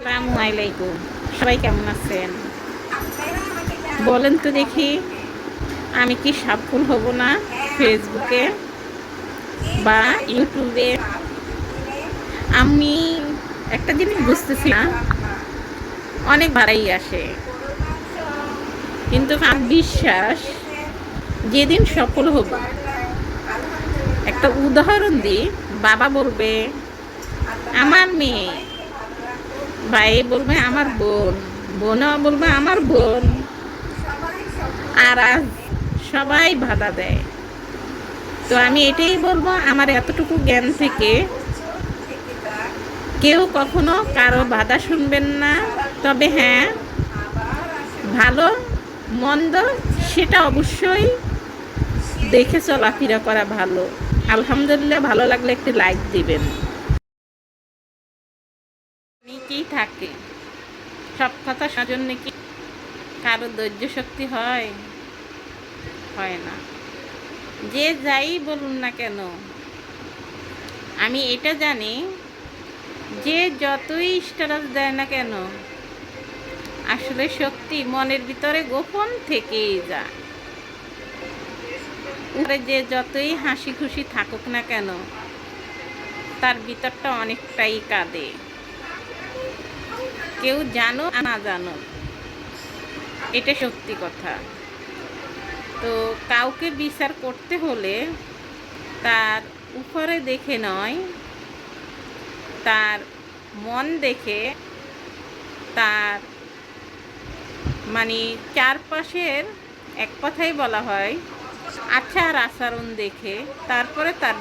আসসালামু আলাইকুম। সবাই কেমন আছেন? বলেন তো দেখি, আমি কি সফল হব না ফেসবুকে বা ইউটিউবে? আমি একটা জিনিস বুঝতেছি না, অনেক ভাড়াই আসে, কিন্তু আমার বিশ্বাস যেদিন সফল হব, একটা উদাহরণ দিই, বাবা বলবে আমার মেয়ে, ভাই বলবে আমার বোন, বোনও বলবে আমার বোন, আর আজ সবাই বাধা দেয়। তো আমি এটাই বলবো, আমার এতটুকু জ্ঞান থেকে কেউ কখনো কারো বাধা শুনবেন না। তবে হ্যাঁ, ভালো মন্দ সেটা অবশ্যই দেখে চলাফেরা করা ভালো। আলহামদুলিল্লাহ, ভালো লাগলে একটি লাইক দিবেন। অনেকেই থাকে, সব কথা শোনার জন্য কি কারো ধৈর্য শক্তি হয়? হয় না। যে যাই বলুন না কেন, আমি এটা জানি, যে যতই স্ট্যাটাস দেয় না কেন, আসলে সত্যি মনের ভিতরে গোপন থেকেই যায়। উপরে যে যতই হাসি খুশি থাকুক না কেন, তার ভিতরটা অনেকটাই কাঁদে। কেউ জানো আর না জানো, এটা সত্যি কথা। তো কাউকে বিচার করতে হলে তার উপরে দেখে নয়, তার মন দেখে, তার মানে চারপাশের, এক কথাই বলা হয়, আচার আচরণ দেখে তারপরে তার